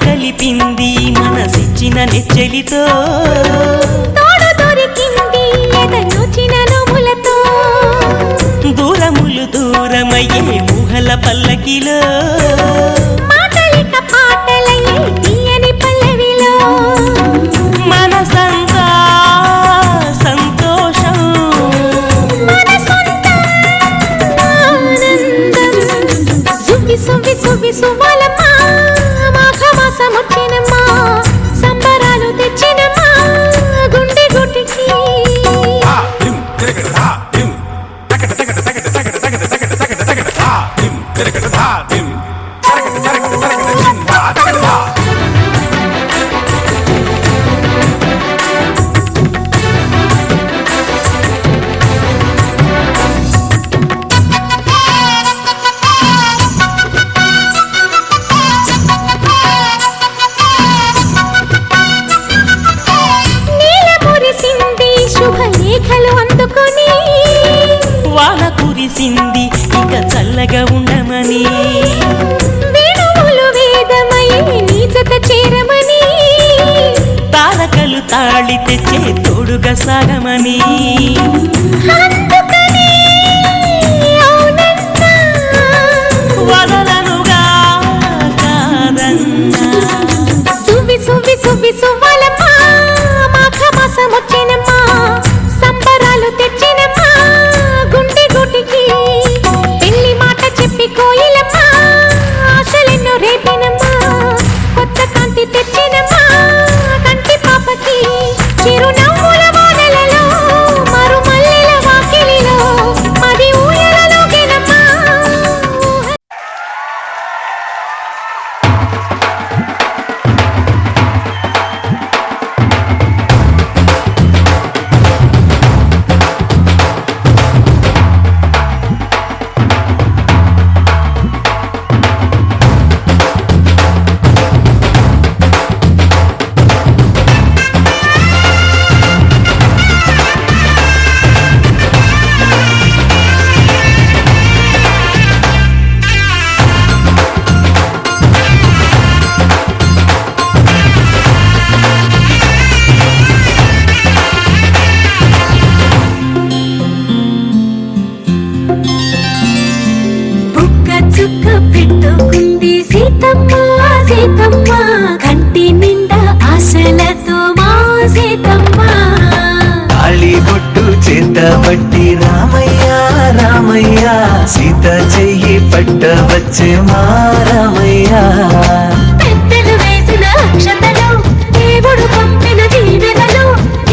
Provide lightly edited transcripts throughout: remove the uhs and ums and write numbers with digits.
కలిపింది మనసిచ్చిన నెచ్చెలితో తోడు దొరికింది ఎదనొచ్చిన నోములతో దూరములు దూరమయ్యే ఊహల పల్లకిలో మాటలిక పాటలయ్యే తీయని పల్లవిలో మనసంతా సంతోషం మనసంతా ఆనందం సువ్వి సువ్వి సువ్వి సువ్వాలమ్మా మాఘమాసం వచ్చినమ్మా సంబరాలు తెచ్చినమ్మా గుండె గుటికి వాన కురిసింది ఇక చల్లగా ఉండమని వేణువులు వేదమై నీ జత చేరమని తారకలు తాళి తెచ్చే తోడుగా సాగమని అందుకని అవునన్నా వదలనుగా కాదన్నా సువ్వి సువ్వి సువ్వి సువ్వాలమ్మా మాఘమాసం వచ్చినమ్మా సంబరాలు తెచ్చినమ్మా గుండె గుటికి పెళ్లి మాట చెప్పి కోయిలమ్మా ఆశలెన్నో రేపినమ్మా కొత్త కాంతి తెచ్చినమ్మా కంటి పాపకి చిరునవ్వుల వానలలో మరుమల్లెల వాకిలిలో మది ఊయలలోగెనమ్మా చుక్క పెట్టుకుంది సీతమ్మ సీతమ్మ కంటి నిండా ఆశలతో మా సీతమ్మ తాళి బొట్టు చేతబట్టి రామయ్య రామయ్య సీత చెయ్యి పట్ట వచ్చే మా రామయ్య పెద్దలు వేసిన అక్షతలు దేవుడు పంపిన దీవెనలు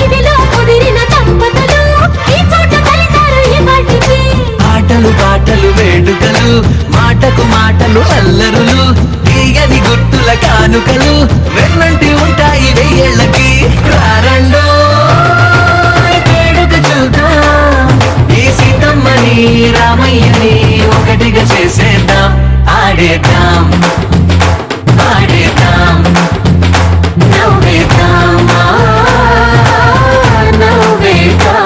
ఇవిలో కుదిరిన దంపతులు ఈ చోట కలిసారు ఈ వాటికి ఆటలు పాటలు వేడుకలు మాటకు మాటలు అల్లరులు తీయని గుర్తుల కానుకలు వెన్నంటి ఉంటాయి వెయ్యేళ్ళకి రారండో వేడుక చూద్దాం ఈ సీతమ్మని రామయ్యని ఒకటిగా చేసేద్దాం ఆడేద్దాం ఆడేద్దాం నవ్వేద్దాం నవ్వేద్దాం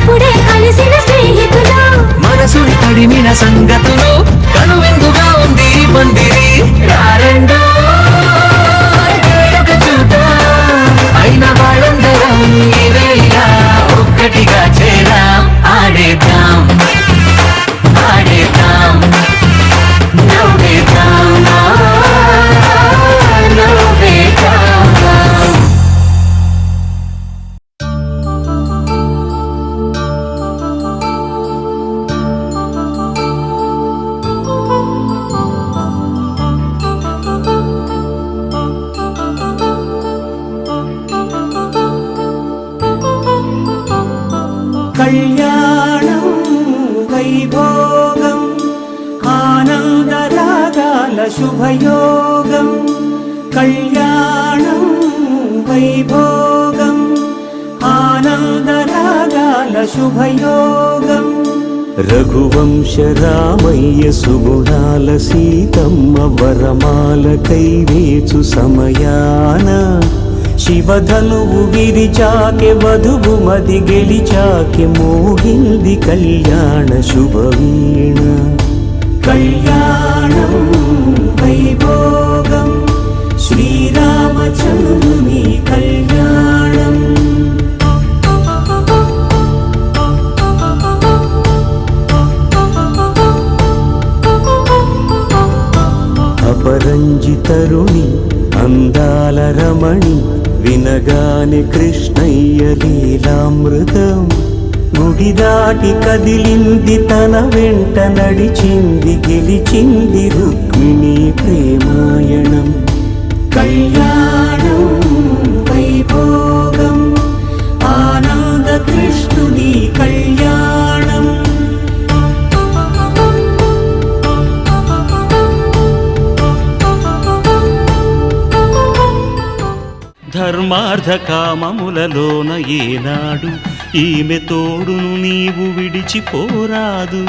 అప్పుడే కలిసిన స్నేహితులు మనసుని తడిమిన సంగతులు కనువిందుగా ఉంది ఈ పందిరి రారెండో వేడుక చూద్దాం అయిన వాళ్ళందరం ఈ వేళ ఒక్కటిగా చేరాం ఆడేద్దాం ఆడేద్దాం నవ్వేద్దాం నవ్వేద్దాం కళ్యాణం వైభోగం ఆనందరాగాల శుభయోగం కళ్యాణం వైభోగం ఆనందరాగాల శుభయోగం రఘువంశ రామయ్య సుగుణాల సీతమ్మ వరమాల కైవేచు సమయాన శివధనువు విరిచాకె వధువు మది గెలిచాకె మోగింది కళ్యాణ శుభవీణ కళ్యాణం వైభోగం శ్రీరామచంద్రుని కళ్యాణం అపరంజి తరుణి అందాల రమణి వినగానే కృష్ణయ్య లీలామృతం గుడి దాటి కదిలింది తన వెంట నడిచింది గెలిచింది రుక్మిణి ప్రేమాయణం కళ్యాణం వైభోగం ఆనంద కృష్ణుని కళ్యాణం ధర్మార్థ కామములలోన ఏనాడు ఈమె తోడును నీవు విడిచిపోరాదు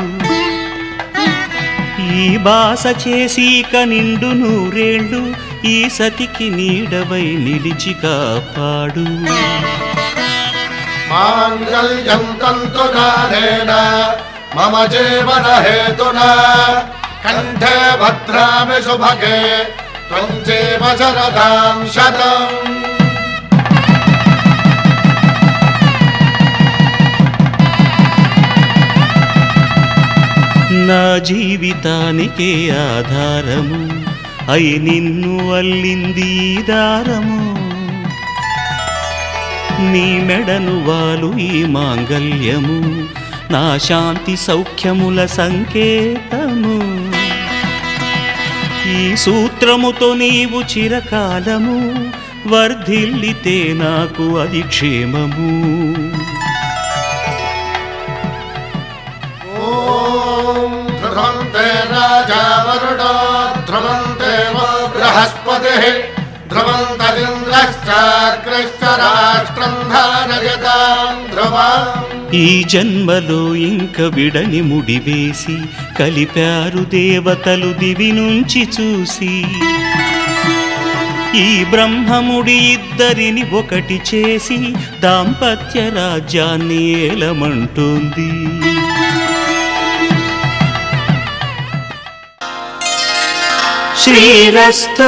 ఈ బాస చేసి నిండు నూరేళ్ళు ఈ సతికి నీడవై నిలిచి కాపాడు మాంగళ్యం తంతునానేన మమ జీవన హేతునా కంఠే భద్రామి శుభగే త్వం జీవ శరదాం శతం నా జీవితానికే ఆధారము అయి నిన్ను అల్లింది దారము నీ మెడను వాలు ఈ మాంగల్యము నా శాంతి సౌఖ్యముల సంకేతము ఈ సూత్రముతో నీవు చిరకాలము వర్ధిల్లితే నాకు అది క్షేమము ధ్రువంతే రాజా వరుడో ధ్రువంతే బృహస్పతి ధ్రువంతరింద్రశ్చాగ్రశ్చ రాష్ట్రం ధారయతాం ధ్రువం ఈ జన్మలో ఇంక విడని ముడివేసి కలిపారు దేవతలు దివి నుంచి చూసి ఈ బ్రహ్మముడి ఇద్దరిని ఒకటి చేసి దాంపత్య రాజ్యాన్ని ఏలమంటుంది శ్రీరస్తు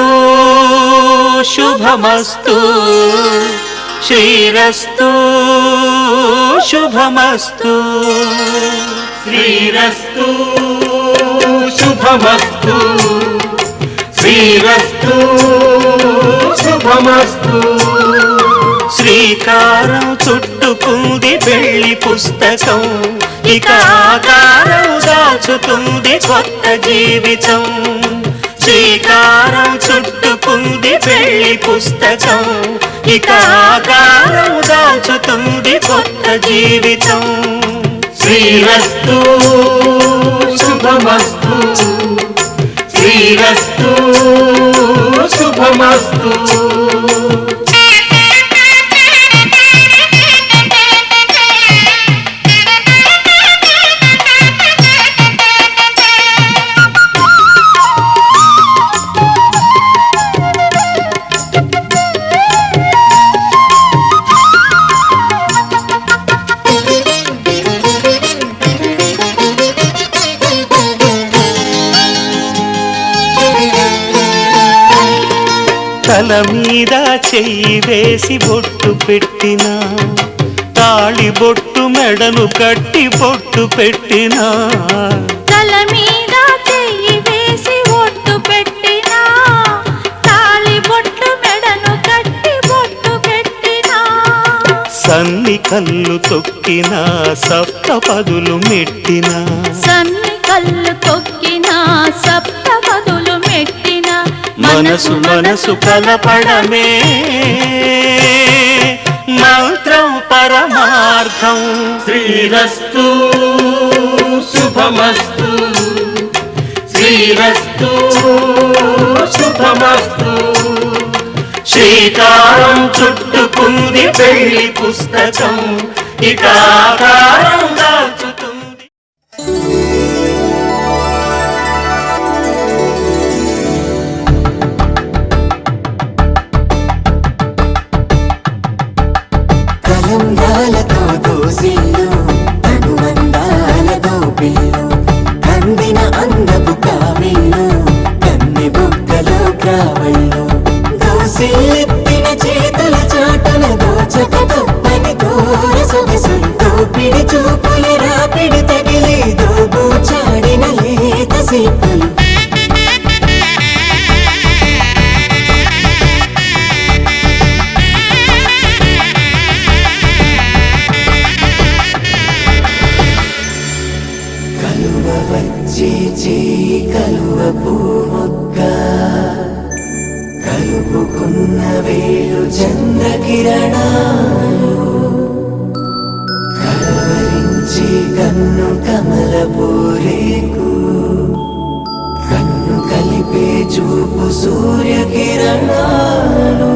శుభమస్తు శ్రీరస్తు శుభమస్తు శ్రీరస్తు శుభమస్తు శ్రీరస్తు శుభమస్తు శ్రీకారం చుట్టుకుంది పెళ్లి పుస్తకం ఇక ఆకారం దాచుతుంది కొత్త జీవితం శ్రీకారం చుట్టుకుంది పెళ్లి పుస్తకం ఇక ఆకారం దాచుతుంది కొత్త జీవితం శ్రీరస్తు శుభమస్తు శ్రీరస్తు శుభమస్తు తల మీద చెయ్యి వేసి బొట్టు పెట్టినా, తాళి బొట్టు మెడను కట్టి బొట్టు పెట్టినా, తల మీద చెయ్యి వేసి బొట్టు పెట్టినా, తాళి బొట్టు మెడను కట్టి బొట్టు పెట్టినా, సన్ని కళ్ళు తొక్కినా సప్తపదులు మెట్టినా, సన్ని కళ్ళు తొక్కినా సప్తపదులు మెట్టినా, మనసు మనసు కలపడమే మంత్రం పరమార్థం. శ్రీరస్తు శుభమస్తు, శ్రీరస్తు శుభమస్తు. శ్రీకారం చుట్టుకుంది పెళ్లి పుస్తకం, ఇక ఆకారం దాచుతుంది. కలంగాలతో దోసిల్లు అనుబంధాలతో పిల్లు, కందిన అందపు కావిళ్ళు కన్నె బుగ్గలో క్రావళ్ళు, దోసిల్లెత్తిన చేతుల చాటున దోచక తప్పని దూర సొగసులు, దోపిడి చూపుల రాపిడి తగిలి దోబూచాడిన లేత సీపులు. కలువ వచ్చే చేయి కలువ పూమొక్క, కలుపుకున్న వేలు చంద్రకిరణాలు, కలవరించి కన్ను కమల పూరేకు, కన్ను కలిపే చూపు సూర్యకిరణాలు.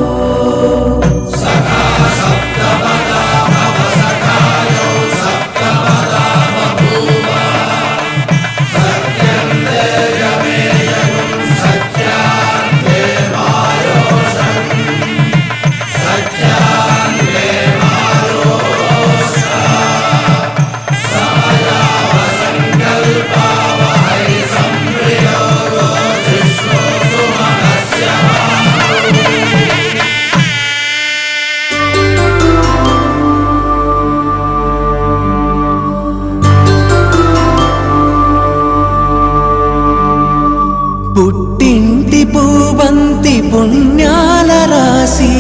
పుట్టింటి పూబంతి పుణ్యాల రాసి,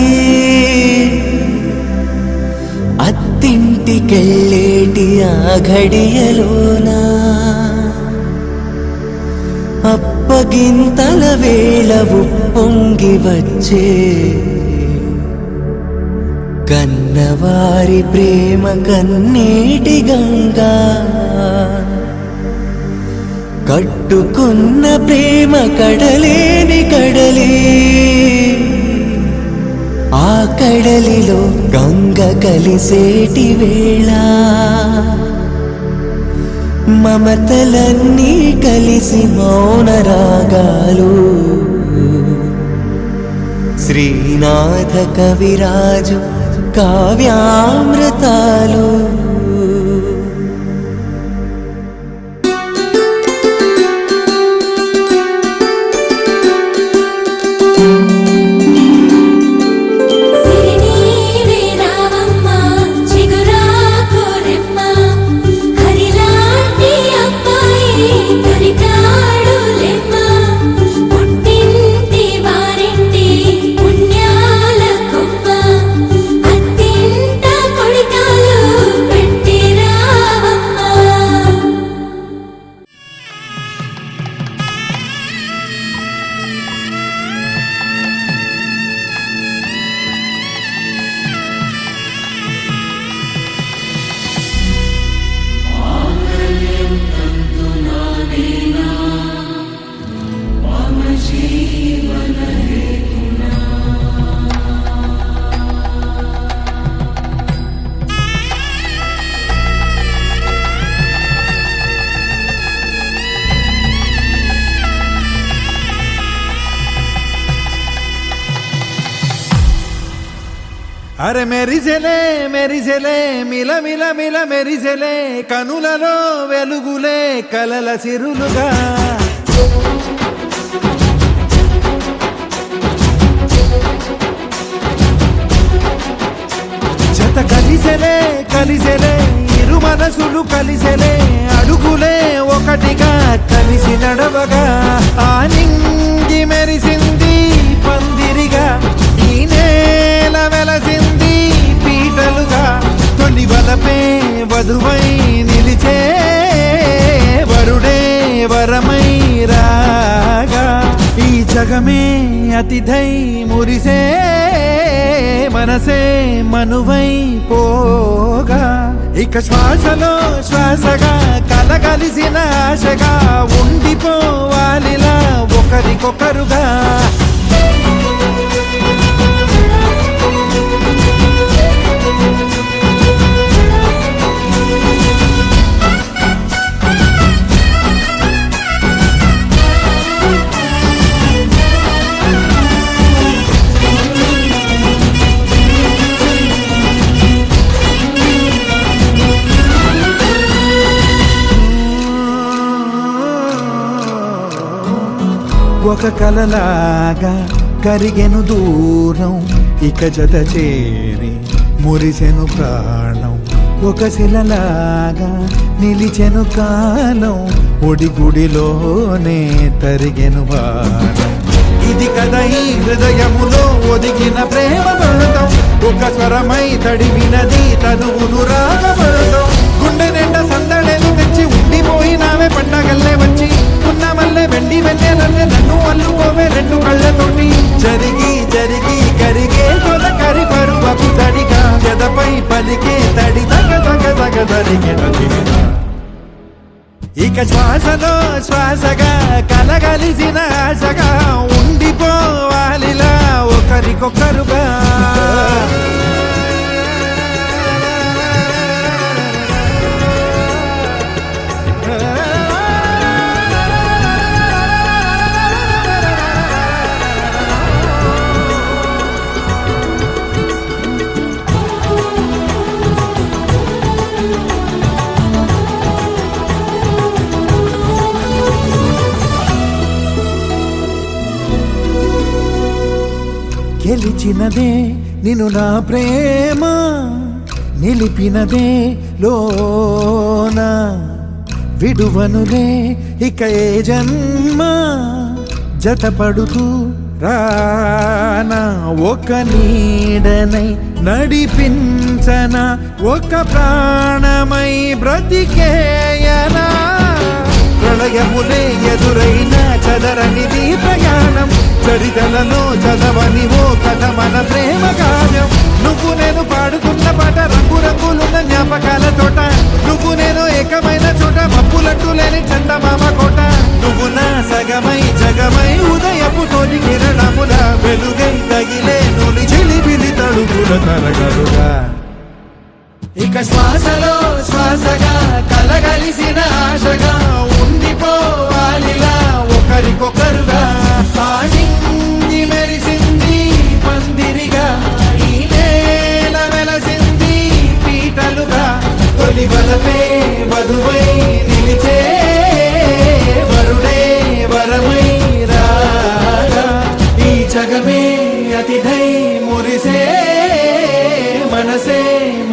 అత్తింటికెళ్ళేటి ఆ ఘడియలోనా, అప్పగింతల వేళ ఉప్పొంగి వచ్చే కన్నవారి ప్రేమ కన్నీటి గంగా, కట్టుకున్న ప్రేమ కడలేని కడలి, ఆ కడలిలో గంగ కలిసేటి వేళ, మమతలన్నీ కలిసి మౌన రాగాలు, శ్రీనాథ కవిరాజు కావ్యామృతాలు. అరే మెరిసెలే మెరిసెలే మిల మిల మిల మెరిసెలే కనులలో వెలుగులే కలల సిరులుగా కలిసెలే కలిసెలే ఇరు మనసులు కలిసెలే అడుగులే ఒకటిగా కలిసి నడవగా ఆ నింగి మెరిసింది పందిరిగా ఈ నేల వెలసింది పీటలుగా తొలి వలపే వధువై నిలిచే వరుడే వరమై రాగా ఈ జగమే అతిథై మురిసే మనసే మనువై పోగా ఇక శ్వాసలో శ్వాసగా కలగలిసిన ఆశగా ఉండిపోవాలిలా ఒకరికొకరుగా ఒక కలలాగా కరిగెను దూరం ఇక జత చేరి మురిసెను ప్రాణం ఒక శిలలాగా నిలిచెను కాలం ఒడిగుడిలోనే తరిగెను వారం ఇది కదా ఈ హృదయములో ఒదిగిన ప్రేమ పడతాం ఒక స్వరమై తడివినది తనువును రాగపడతాం గుండె నిండా సందడేలు తెచ్చి ఉండిపోయినావే పండగల్లే వచ్చి ఉన్న మల్లె వెండి వెన్నెలల్లే నన్ను అల్లుకోవే రెండు కళ్ళతోటి జరిగి జరిగి కరిగే తొలకరి పరువపు తడిగా జదపై పలికే తడి తగ తగ తగ తరిగే ఇక శ్వాసలో శ్వాసగా కలగలిసిన ఆశగా ఉండిపోవాలిలా ఒకరికొకరుగా గెలిచినదే నిన్ను నా ప్రేమ నిలిపినదే లోన విడువనులే ఇక ఏ జన్మ జతపడుతూ రానా ఒక నీడనై నడిపించన ఒక ప్రాణమై బ్రతికేయనా ప్రళయములే ఎదురైన చదరనిది ప్రయాణం చరితలలో చదవని ఓ కథ మన ప్రేమ గానం నువ్వు నేను పాడుతున్న పాట రంగు రంగులున్న జ్ఞాపకాల తోట నువ్వు నేను ఏకమైన చోట మప్పులట్టు లేని చందమామ కోట నువ్వు నా సగమై జగమై ఉదయపు తోటి కిరణముల వెలుగై తగిలే నూలి చిలిబిలి తడుగుల తరగలుగా ఇక శ్వాసలో శ్వాసగా కలగలిసిన ఆశగా ఉండిపోవాలిలా ఒకరికొకరుగా ఆడింది మెరిసింది పందిరిగా ఈ నేల వెలసింది పీటలుగా తొలి వలపే వధువై నిలిచే వరుడే వరమై రాగా ఈ జగమే అతిథై మురిసే మనసే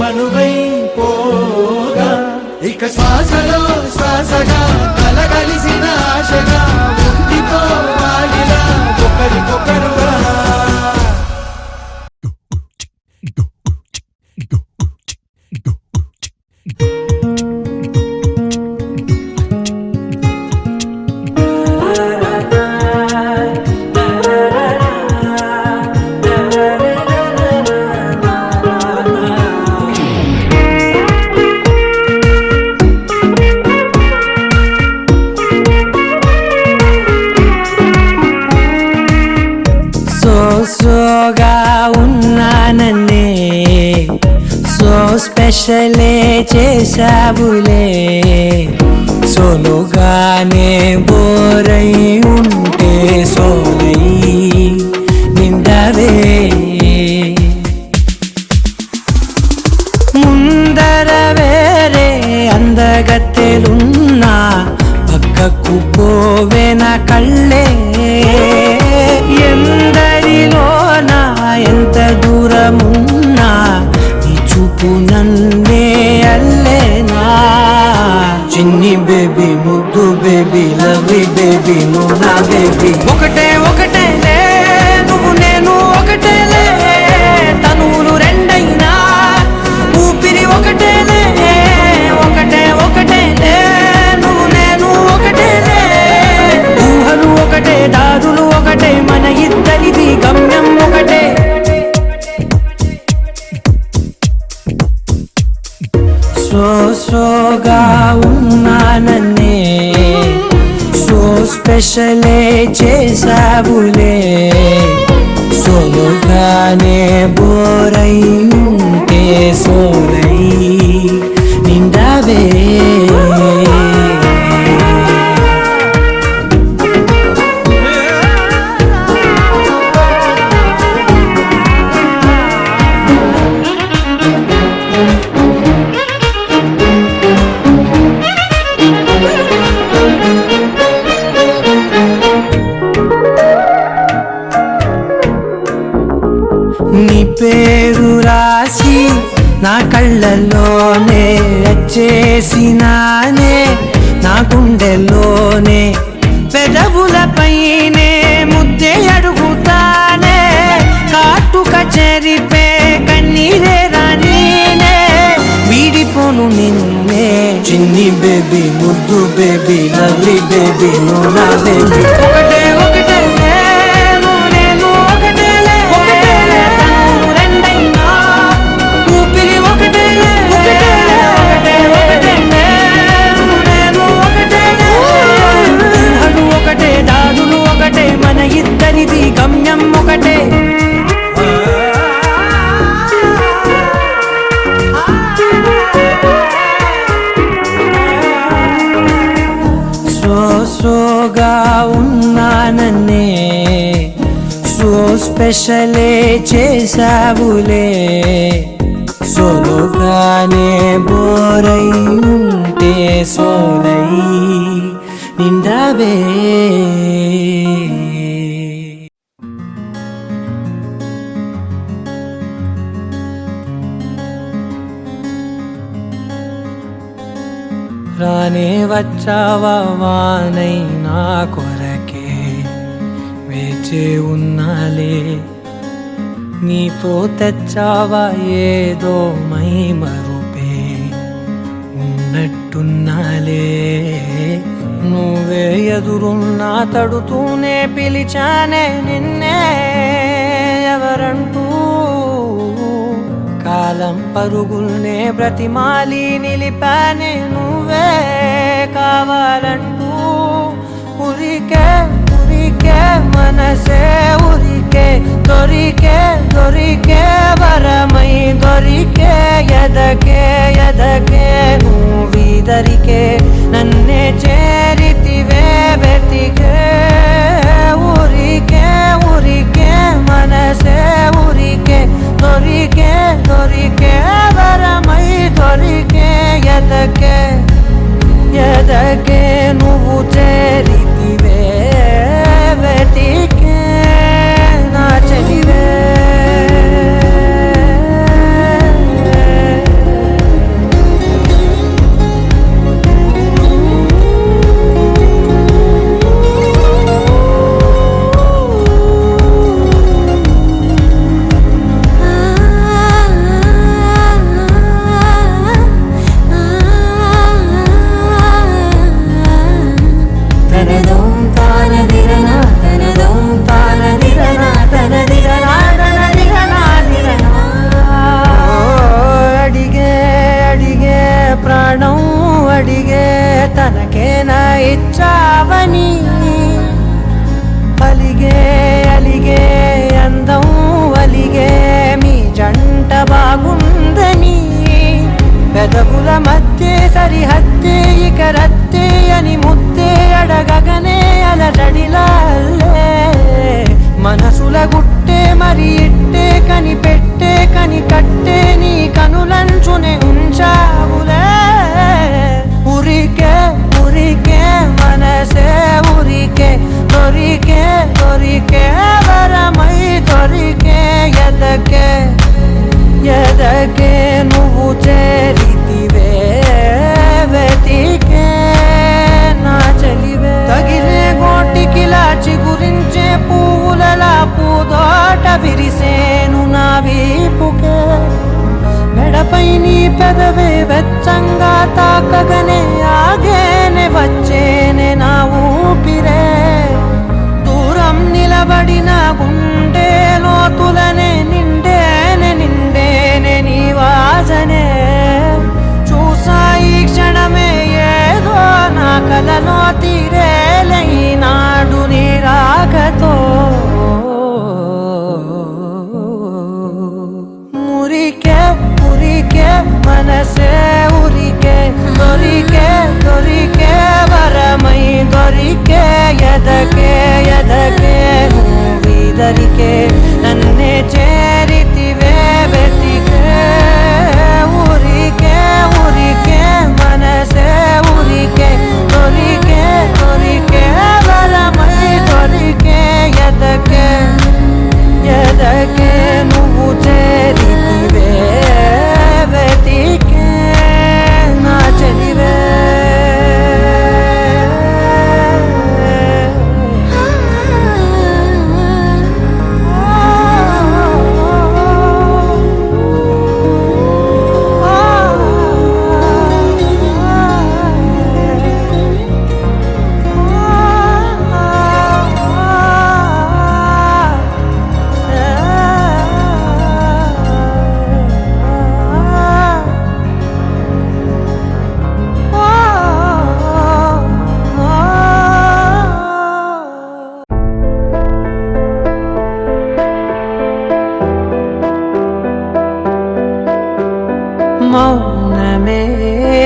మనువై పోగా ఇక శ్వాసలో శ్వాసగా కలగలిసిన ఆశగా ఉండిపోవాలిలా ఒకరికొకరుగా సోగా ఉన్నానన్నే సో స్పెషలే చేసావులే సోలుగానే బోరై ఉంటే సోలై నిండవే ముందర వేరే అందగత్తెలున్నా పక్కకు పోవేన కళ్ళే ఎందరిలోనా ఎంత దూరమున్నా నీ చూపు నన్ను బేబీ ఒకటే ఒకటేలే నువ్వు నేను ఒకటేలే తనువులు రెండైనా ఊపిరి ఒకటేలే ఒకటే ఒకటేలే నువ్వు నేను ఒకటేలే ఊహలు ఒకటే దారులు ఒకటే మన ఇద్దరిది గమ్యం ఒకటే సోగా ఉన్నానన్నే సో స్పెషలే చేసావులే సోలోగానే బోరై ఉంటే సోలై నిండావే నీ పేరు రాసి నా కళ్ళల్లోనే చేసినానే నా గుండెల్లోనే పెదవులపైనే ముద్దే అడుగుతానే కాటుక చెరిపే కన్నీరే రానీనే వీడిపోను నిన్నే చిన్ని బేబీ ముద్దు బేబీ లవ్లీ బేబీ నువ్వు నా బేబీ ఒకటే ఒకటే మన ఇద్దరిది గమ్యం ఒకటే సోగా ఉన్నానన్నే సో స్పెషలే చేసావులే సోలోగానే బోరై ఉంటే సోలై నిండావే రానే వచ్చావా వానై నా కొరకే వేచే ఉన్నాలే నీతో తెచ్చావా ఏదో మై మరుపే ఉన్నట్టున్నాలే నువ్వే ఎదురున్నా తడుతూనే పిలిచానే నిన్నే ఎవరంటూ కాలం పరుగుల్నే బ్రతిమాలి నిలిపానే నువ్వే కావాలంటూ ఉరికే ఉరికే మనసే ఉరికే దొరికే దొరికే వరమై దొరికే ఎదకే ఎదకే నువ్విదరికే నన్నే చేరితివే వెతికే ఊరికే ఊరికే మనసే ఊరికే దొరికే దొరికే వరమై దొరికే ఎదకే ఎదకే నువ్వు చేరితివే వెతికే నా చెలివే తనకేనా ఇచ్చావని అలిగే అలిగే అందం అలిగే మీ జంట బాగుందని పెదవుల మధ్య సరిహద్దే ఇక రత్తే అని ముద్దే అడగగనే అలజడిలాలే మనసుల గుట్టే మరి ఇట్టే కని పెట్టే కని కట్టే నీ కనులంచునే ఉంచావులే ఉరికే ఉరికే మనసే ఉరికే దొరికే దొరికే వరమై దొరికే ఎదకే ఎదకే నువ్వు చేరితివే వెతికే నా చెలివే తగిలే గోటికిలా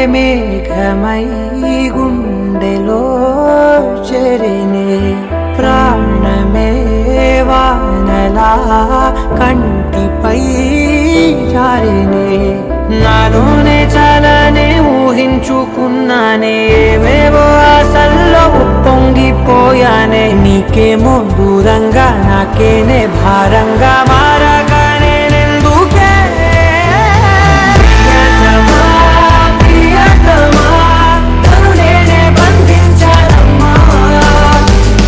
మేఘమై గుండెలో చెరినే ప్రాణమే వానలా కంటిపై జారినే నాలోనే చాలానే ఊహించుకున్నానే ఏవేవో ఆశల్లో పొంగిపోయానే నీకేమో దూరంగా నాకేనే భారంగా మారగానే నెందుకే ప్రియతమా, ప్రియతమా, నన్ను నేనే బంధించానమ్మా.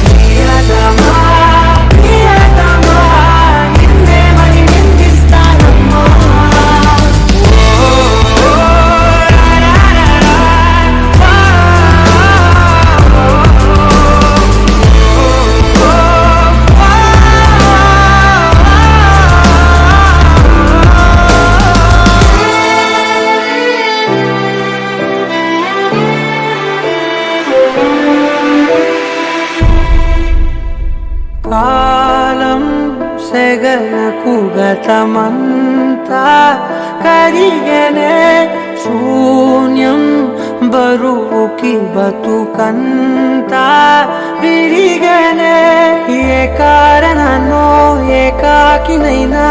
ప్రియతమా, ప్రియతమా, నిన్నే మరి నిందిస్తానమ్మా. కాలం సెగలకు గతమంతా కరిగనే శూన్యం బరువుకి బతుకంతా విరిగనే ఏ కారణాన్నో ఏకాకినైనా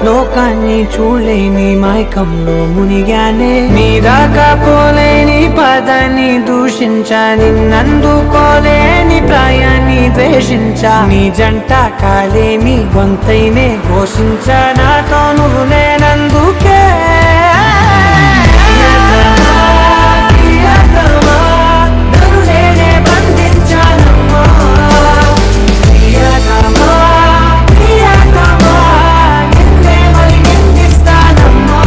లోకాన్ని చూడలేని మైకంలో మునిగానే నీ దాకా పోలేని పదాన్ని దూషించా నిన్నందుకోలేని ప్రాయాన్ని ద్వేషించా నీ జంట కాలేని గొంతైనే ఘోషించా నాతో నువ్వు నేనందుకే ప్రియతమా, నన్ను నేనే బంధించానమ్మా. ప్రియతమా, ప్రియతమా, నిన్నే మరి నిందిస్తానమ్మా.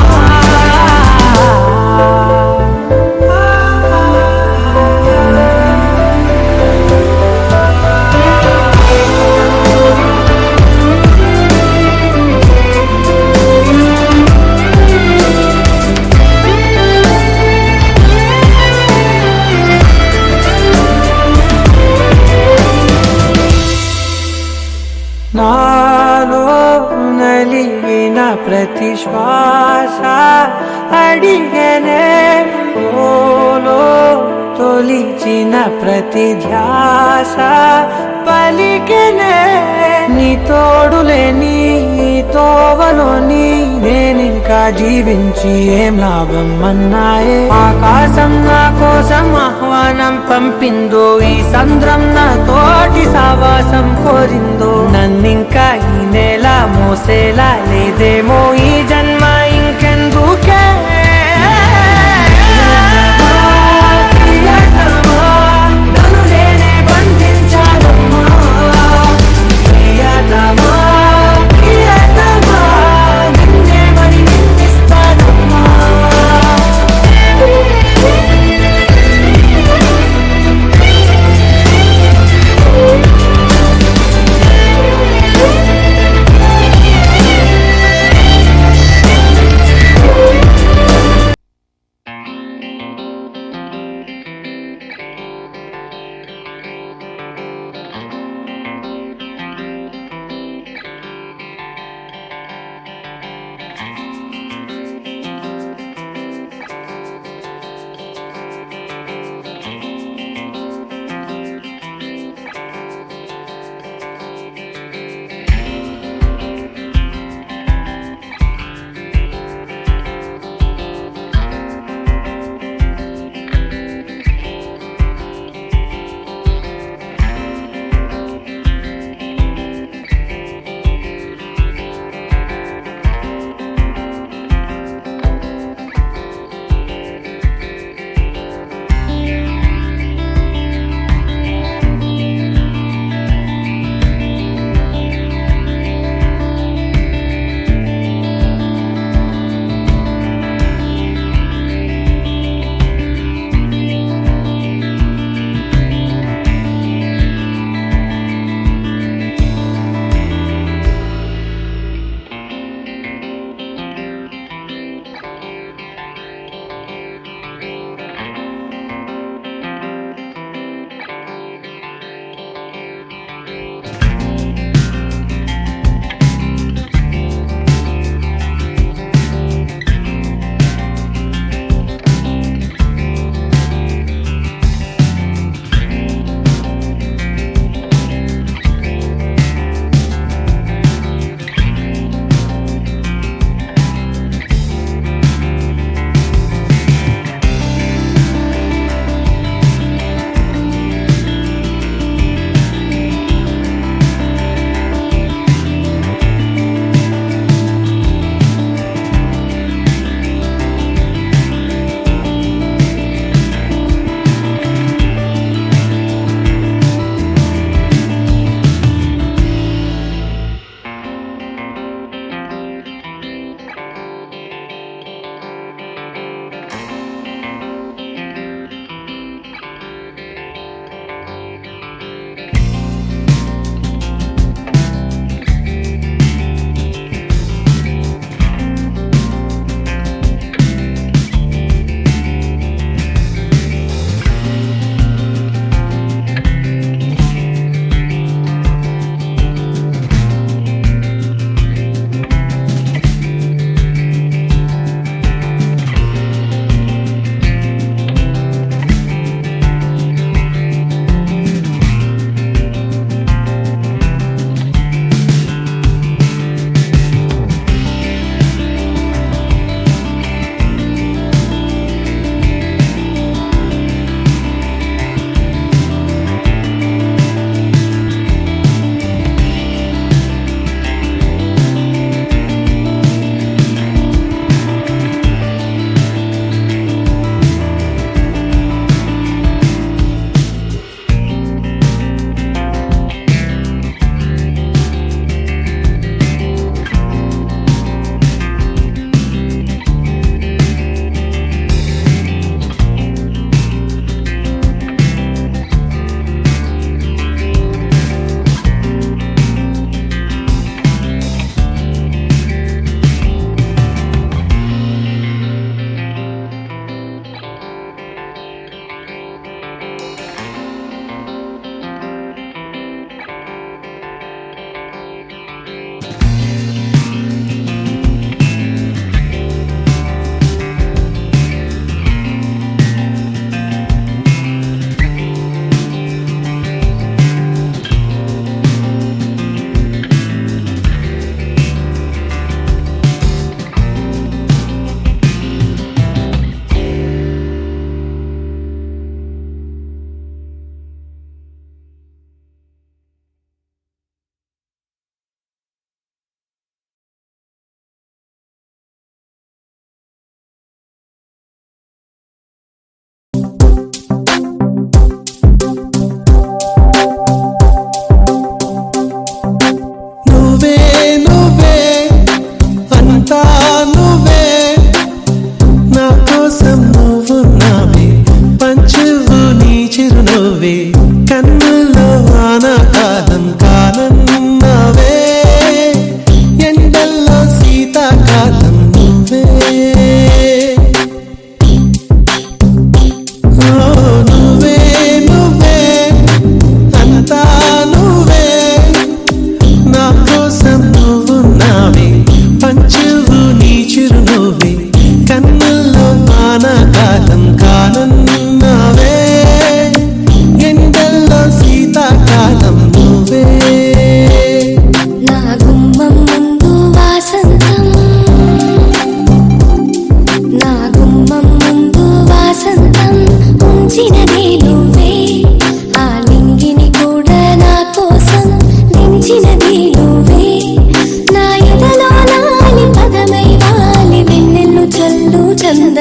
నాలో నలిగిన ప్రతి శ్వాస అడిగనే ఓలో తొలిచిన ప్రతి ధ్యాస పలికనే నీ తోడులేని తోవలోని నేనింకా జీవించి ఏం లాభం అన్నాయే ఆకాశం నా కోసం ఆహ్వానం పంపిందో ఈ సంద్రం నా తోటి సావాసం కోరిందో నన్నింకా ఈ నెల మోసేలా లేదేమో ఈ జన్మ ఇంకెందుకే ప్రియతమా, నన్ను నేనే బంధించానమ్మా. ప్రియతమా, ప్రియతమా, నిన్నే మరి నిందిస్తానమ్మా.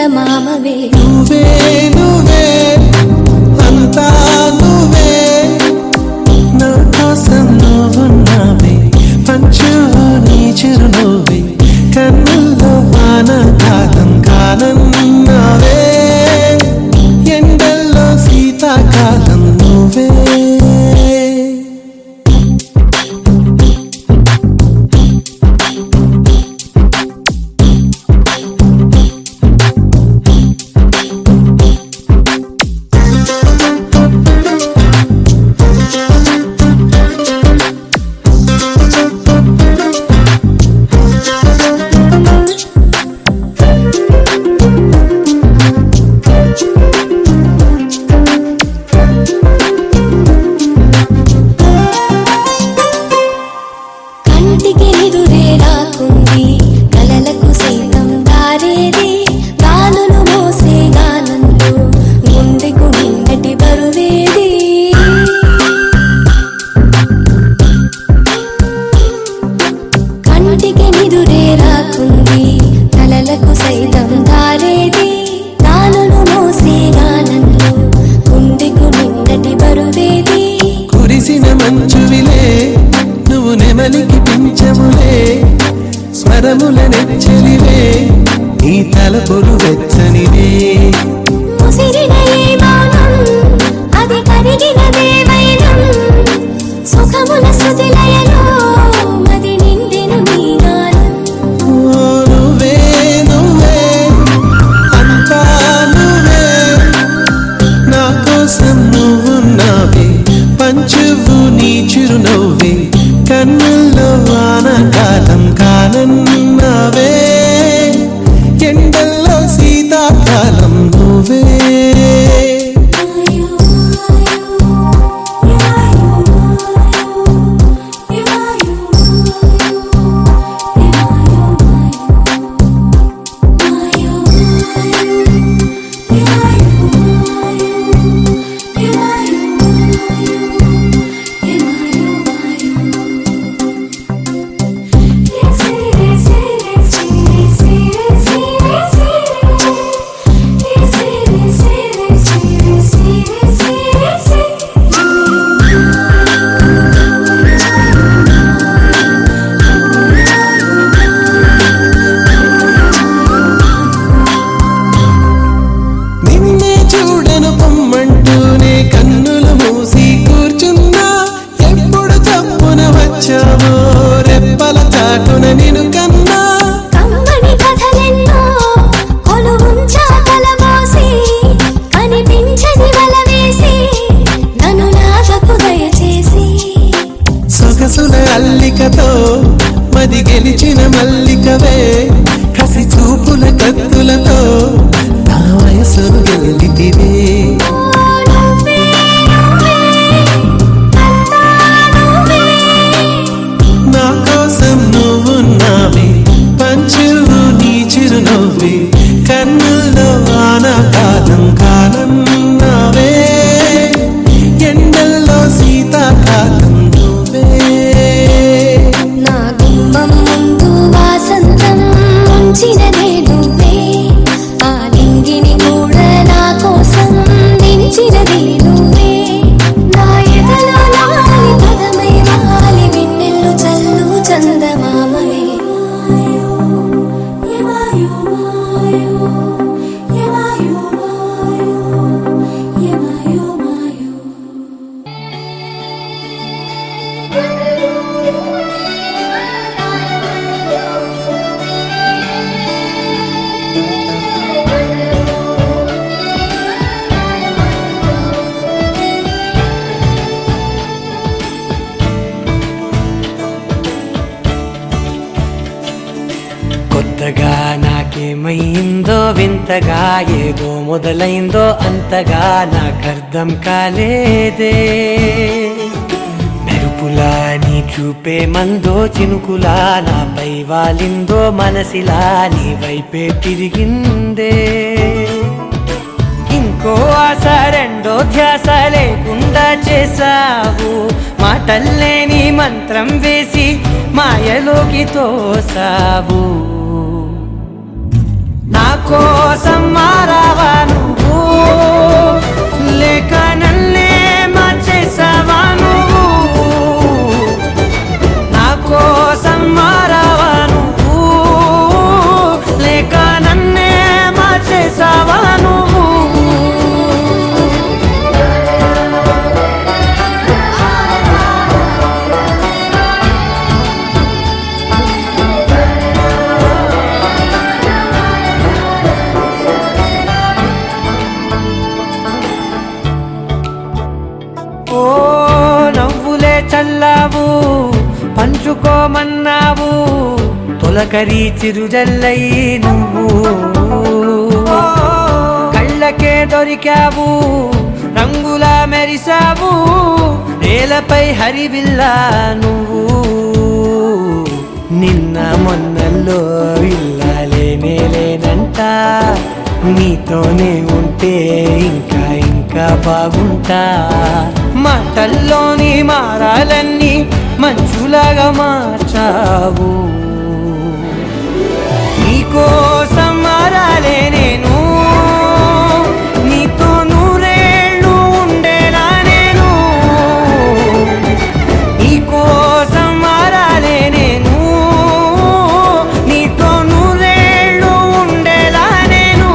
చందమామవే నువ్వే నువ్వే అంతా నువ్వే నా కోసం నువ్వున్నావే పంచువు నీ చిరునవ్వే కన్నుల్లో వాన కాలం కాలన్నావే ఎండల్లో శీతాకాలం నువ్వే కంటికి నిదురే రాకుంది కలలకు సైతం దారేది గాలులు మోసే గానంలో గుండెకు నిండటి బరువేది కంటికి నిదురే రాకుంది కలలకు సైతం దారేది గాలులు మోసే గానంలో గుండెకు నిండటి బరువేది కురిసిన మంచువిలే నువ్వు నెమలికి పించములే స్మరముల నెచ్చలివే నీ తలపులు వెచ్చనివే ముసిరిన ఈ మౌనం అది కరిగిన దేవైనం సుఖముల శృతిలయలో మది నిండెను నీ గానం ఓ నువ్వే నువ్వే అంతా నువ్వే నా కోసం నువ్వున్నావే పంచువు నీ చిరునవ్వే కన్నుల్లో వాన కాలం కాలన్నావే ఎండల్లో శీతాకాలం నువ్వే నిన్నే చూడను పొమ్మంటూనే కన్నులు మూసి కూర్చున్నా ఎప్పుడు తప్పున వచ్చావో రెప్పల చాటున నిన్ను కన్నా కమ్మని కథలెన్నో కొలువుంచా కలమోసి కనిపించని వల వేసి నన్ను నాగకు దయచేసి సొగసుల అల్లికతో మది గెలిచిన మల్లికవే కసి చూపుల కత్తులతో నా వయసును గెలితివే నువ్వే నువ్వే అంతా నువ్వే నా కోసం నువ్వున్నావే పంచువు నీ చిరునవ్వే కన్నుల్లో వాన కాలం కాలన్నావే ఎండల్లో శీతాకాలం నువ్వే నా గుమ్మం ముందు వాసంతం ఉంచినదే నువ్వే ఆ లింగిని కూడా నా కోసం దించినదే నువ్వే నా ఎదలో లాలి పదమై వాలి వెన్నెల్లు చల్లు చందమామవే కొత్తగా నాకేమైందో వింతగా ఏదో మొదలైందో అంతగా నాకర్థం కాలేదే మెరుపులా నీ చూపే మందో చినుకులా నాపై వాలిందో మనసిలా నీ వైపే తిరిగిందే ఇంకో ఆశ రెండో ధ్యాస లేకుండా చేసావు మాటల్లే నీ మంత్రం వేసి మాయలోకి తోసావు నా కోసం మారావా నువ్వు లేక నన్నే మార్చేసావా నువ్వు నా కోసం మారావా నువ్వు లేక నన్నే మార్చేసావా నువ్వు ఓ నవ్వులే చల్లావు పంచుకోమన్నావు తొలకరి చిరుజల్లై నువ్వు కళ్ళకే దొరికావు రంగులా మెరిసావు నేలపై హరివిల్లా నువ్వు నిన్న మొన్నల్లో ఇల్లాలేనే లేనంట నీతోనే ఉంటే ఇంకా ఇంకా బాగుంటా మాటల్లోని మారాలన్నీ మంచులాగా మార్చావు నీకోసం మారాలే నేను నీతో నూరేళ్ళు ఉండేలా నేను నీకోసం మారాలే నేను నీతో నూరేళ్ళు ఉండేలా నేను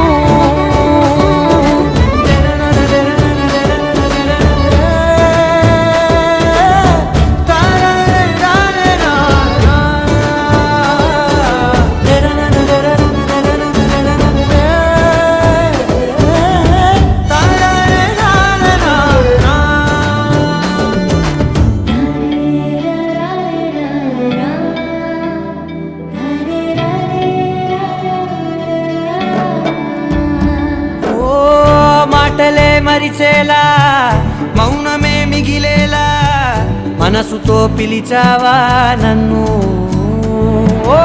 ఓ మాటలే మరిచేలా మౌనమే మిగిలేలా మనసుతో పిలిచావా నన్ను ఓ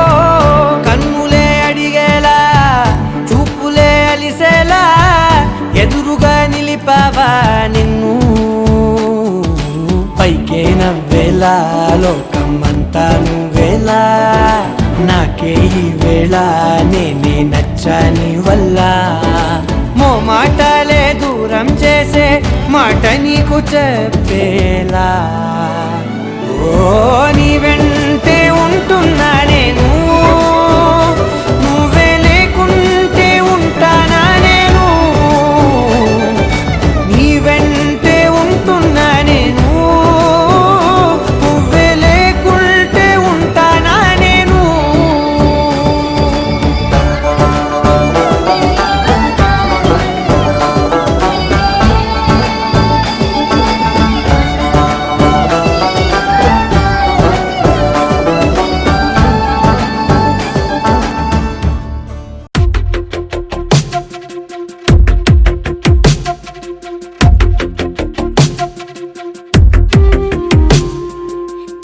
కన్నులే అడిగేలా చూపులే అలిసేలా ఎదురుగా నిలిపావా నిన్ను పైకే నవ్వేలా లోకమంతా నువ్వేలా నాకే ఈ వేళ నేనే నచ్చాని వల్ల మో మాటలే దూరం చేసే మాట నీకు చెప్పేలా ఓ నీ వెంటే ఉంటున్నా నేను నువ్వే లేకుంటే ఉంటానా నేను నీ వెంటే ఉంటున్నా నేను నువ్వే లేకుంటే ఉంటానా నేను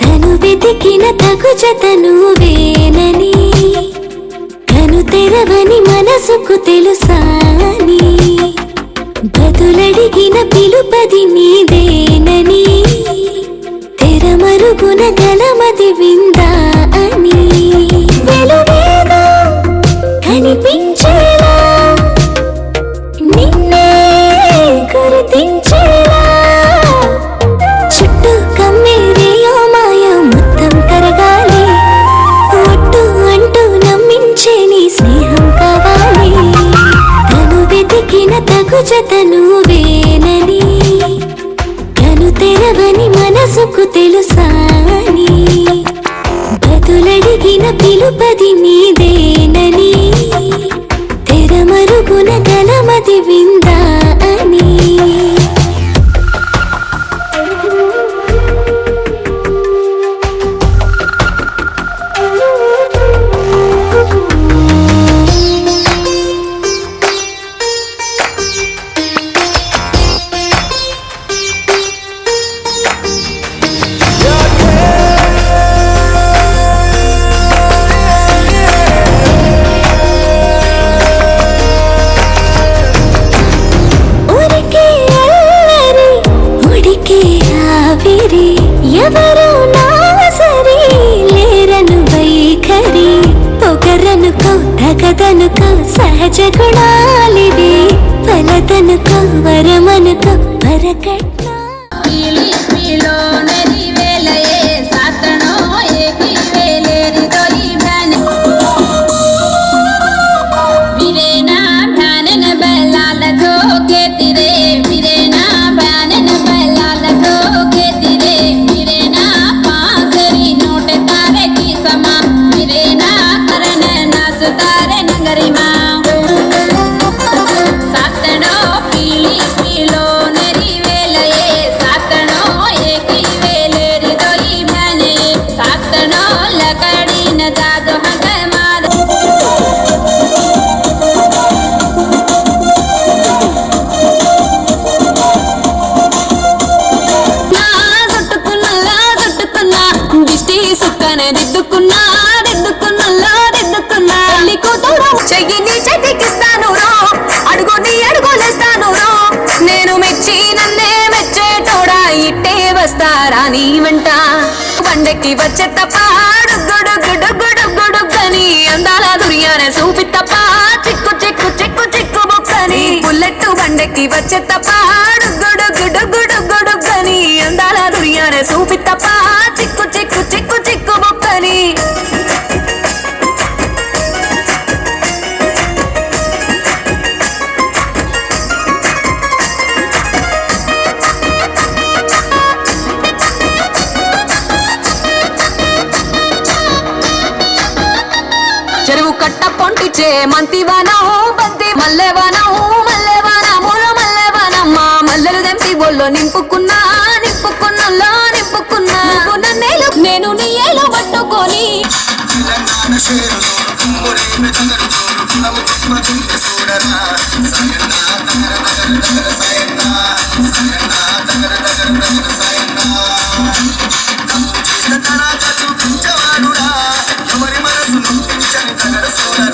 తను వెతికిన తగు జతను వేనని కను తెరవని మనసుకు తెలుసాని బదులడిగిన పిలుపది నీదేనని తెరమరుగున గలమది విందా అని వెలువేగా కనిపించేలా నిన్నే గుర్తించేలా చుట్టూ కమ్మేరేయో మాయ మొత్తం కరగాలి ఒట్టు అంటూ నమ్మించే నీ స్నేహం కావాలి తను వెతికిన తగు జతను వేనని కను తెరవని మనసుకు తెలుసాని బదులడిగిన పిలుపది నీదేనని తెరమరుగున గలమది విందా అని ఎవరు నా సరి లేరను వైఖరి పొగరను కౌత తగదనుకో సహజ గుణాలివి ఫలదనుకో వరమనుకో వరకట్న చెయ్యిని చేతికిస్తాను రో అడుగుని అడుగులేస్తాను రో నేను మెచ్చి నన్నే మెచ్చేటోడా ఇట్టే వస్తారా నీ వెంట బండెక్కి వచ్చే తప్ప డుగ్గుడుగ్గుడుగ్గుడుగ్గుడుగ్గని అందాల దుర్యానే చూపి తప్ప చిక్కు చిక్కు చిక్కు చిక్కు బొక్కని బుల్లెట్టు బండెక్కి వచ్చే తప్ప డుగ్గుడుగ్గుడుగ్గుడుగ్గుడుగ్గని అందాల దుర్యానే చూపి తప్ప చిక్కు చిక్కు చిక్కు చిక్కు బొక్కని చెరువు కట్ట పొంటిచే మంతివానం బంతి మల్లెవానము మల్లెవానములో మల్లెవానమ్మ మల్లెలు దెంపి బొల్లో నింపుకున్నా నింపుకున్నలో నింపుకున్నా నన్నేలు నేను నీ ఏలు పట్టుకొని Tana